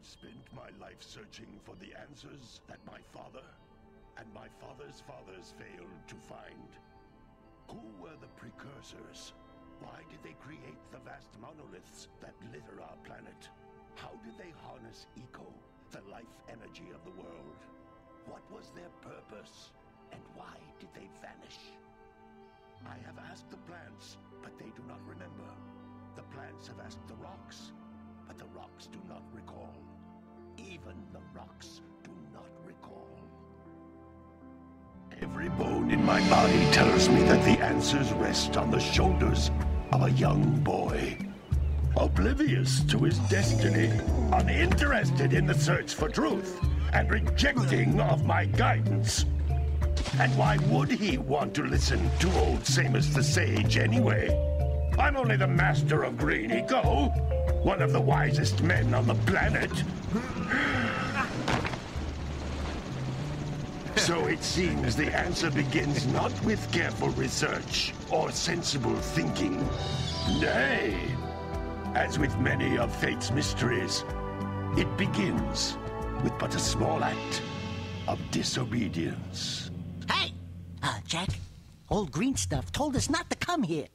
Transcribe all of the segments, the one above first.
spent my life searching for the answers that my father and my father's fathers failed to find. Who were the Precursors? Why did they create the vast monoliths that litter our planet? How did they harness eco, the life energy of the world? What was their purpose? And why did they vanish? I have asked the plants, but they do not remember. The plants have asked the rocks, but the rocks do not recall. Even the rocks do not recall. Every bone in my body tells me that the answers rest on the shoulders of a young boy. Oblivious to his destiny, uninterested in the search for truth, and rejecting of my guidance. And why would he want to listen to old Samus the Sage anyway? I'm only the master of green eco, one of the wisest men on the planet. So it seems the answer begins not with careful research or sensible thinking. Nay, as with many of fate's mysteries, it begins with but a small act of disobedience. Hey! Jack, old green stuff told us not to come here.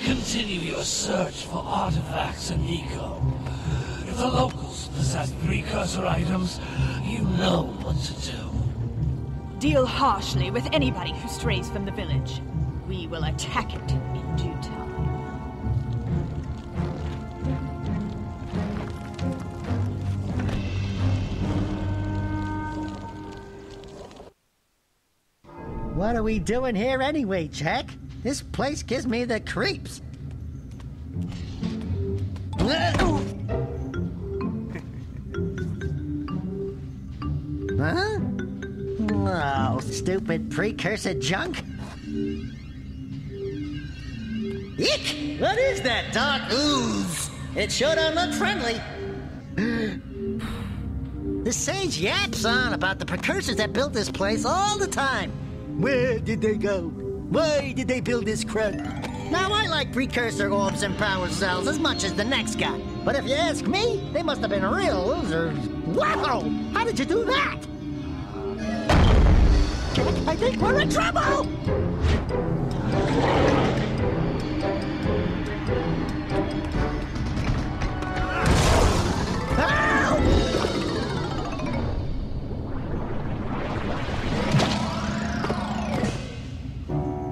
Continue your search for artifacts and eco. If the locals possess precursor items, you know what to do. Deal harshly with anybody who strays from the village. We will attack it in due time. What are we doing here anyway, Jack? This place gives me the creeps. Huh? Oh, stupid precursor junk. Eek! What is that dark ooze? It sure don't look friendly. The sage yaps on about the precursors that built this place all the time. Where did they go? Why did they build this crud? Now, I like precursor orbs and power cells as much as the next guy. But if you ask me, they must have been real losers. Wow! How did you do that? Jack, I think we're in trouble!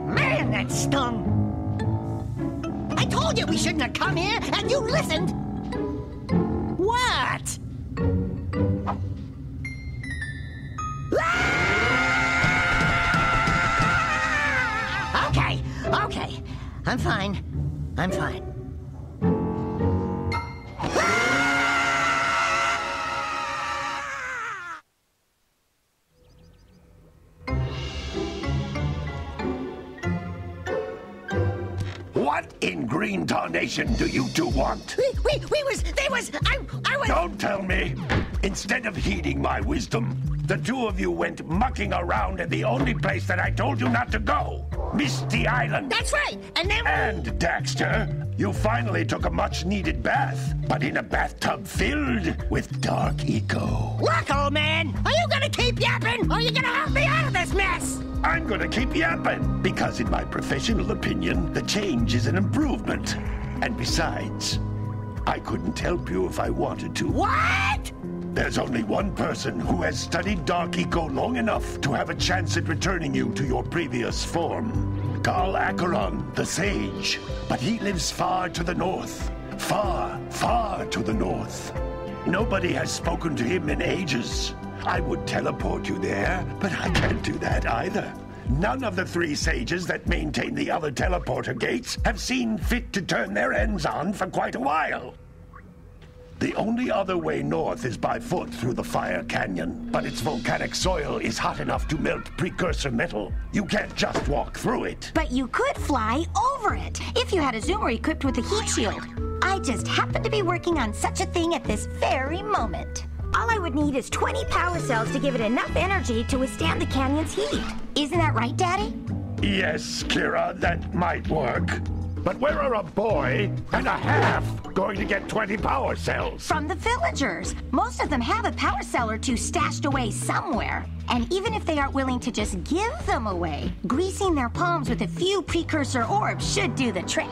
Man, that stung! I told you we shouldn't have come here, and you listened! What? Okay. I'm fine. What in green tarnation do you two want? I was... Don't tell me! Instead of heeding my wisdom, the two of you went mucking around in the only place that I told you not to go. Misty Island. That's right, and then... And, Daxter, you finally took a much-needed bath, but in a bathtub filled with dark eco. Look, old man, are you gonna keep yapping, or are you gonna help me out of this mess? I'm gonna keep yapping, because in my professional opinion, the change is an improvement. And besides, I couldn't help you if I wanted to. What? There's only one person who has studied Dark Eco long enough to have a chance at returning you to your previous form. Carl Acheron, the Sage. But he lives far to the north. Far, far to the north. Nobody has spoken to him in ages. I would teleport you there, but I can't do that either. None of the three sages that maintain the other teleporter gates have seen fit to turn their ends on for quite a while. The only other way north is by foot through the Fire Canyon, but its volcanic soil is hot enough to melt precursor metal. You can't just walk through it. But you could fly over it if you had a zoomer equipped with a heat shield. I just happen to be working on such a thing at this very moment. All I would need is 20 power cells to give it enough energy to withstand the canyon's heat. Isn't that right, Daddy? Yes, Kira, that might work. But where are a boy and a half going to get 20 power cells? From the villagers. Most of them have a power cell or two stashed away somewhere. And even if they aren't willing to just give them away, greasing their palms with a few precursor orbs should do the trick.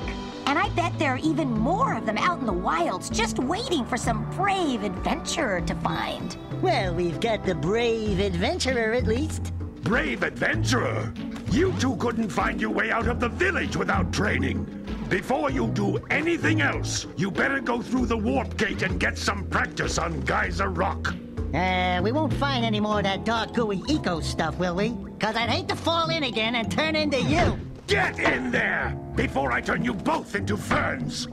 And I bet there are even more of them out in the wilds just waiting for some brave adventurer to find. Well, we've got the brave adventurer at least. Brave adventurer? You two couldn't find your way out of the village without training. Before you do anything else, you better go through the warp gate and get some practice on Geyser Rock. We won't find any more of that dark gooey eco stuff, will we? 'Cause I'd hate to fall in again and turn into you. Get in there before I turn you both into ferns.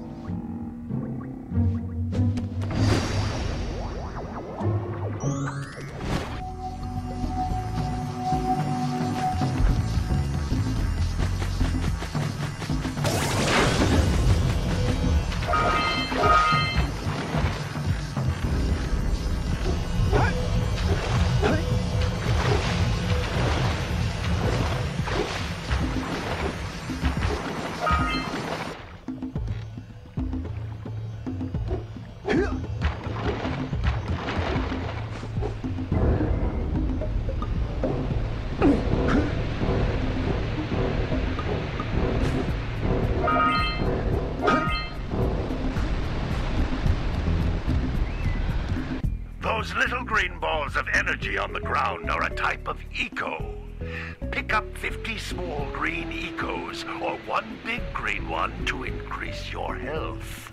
Those little green balls of energy on the ground are a type of eco. Pick up 50 small green ecos or one big green one to increase your health.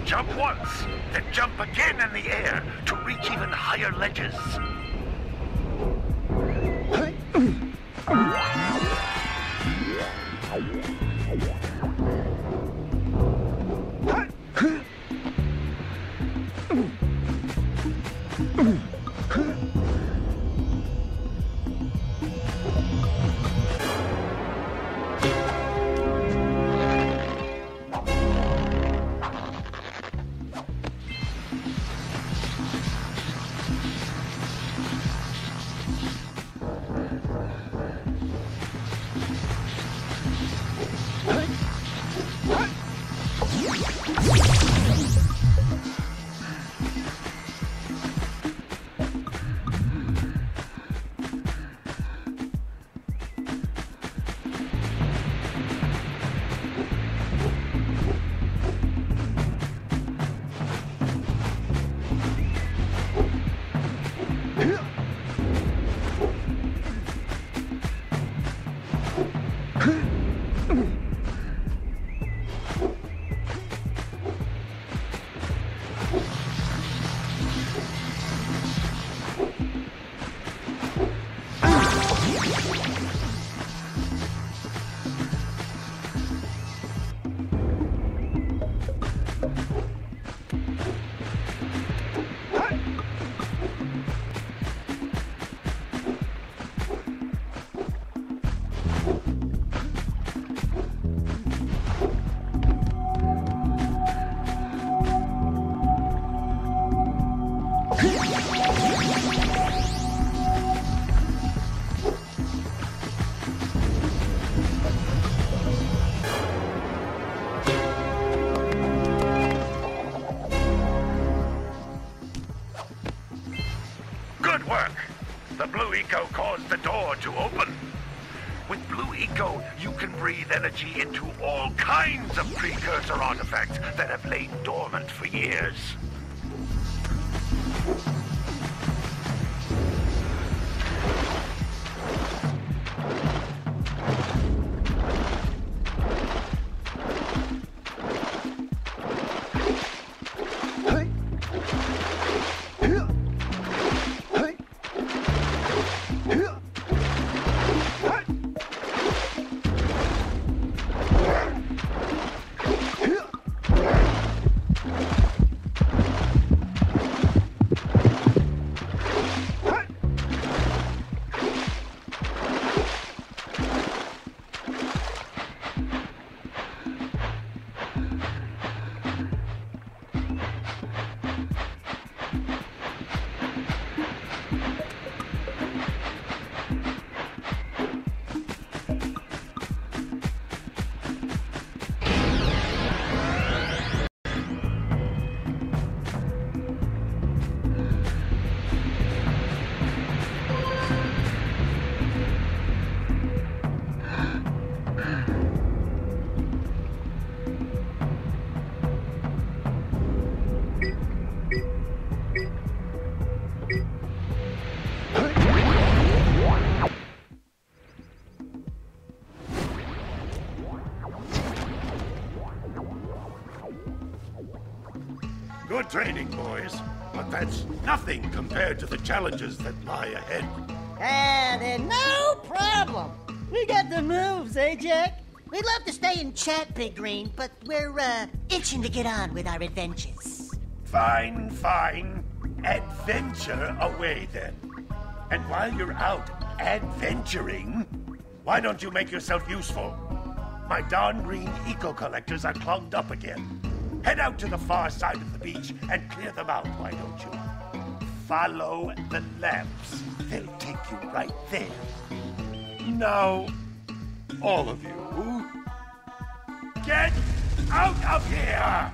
Jump once, then jump again in the air to reach even higher ledges. Good work. The blue eco caused the door to open. With blue eco, you can breathe energy into all kinds of precursor artifacts that have lain dormant for years. Good training, boys. But that's nothing compared to the challenges that lie ahead. Then no problem. We got the moves, eh, Jack? We'd love to stay and chat, Big Green, but we're, itching to get on with our adventures. Fine, fine. Adventure away, then. And while you're out adventuring, why don't you make yourself useful? My darn green eco-collectors are clogged up again. Head out to the far side of the beach and clear them out, why don't you? Follow the lamps. They'll take you right there. Now, all of you, get out of here!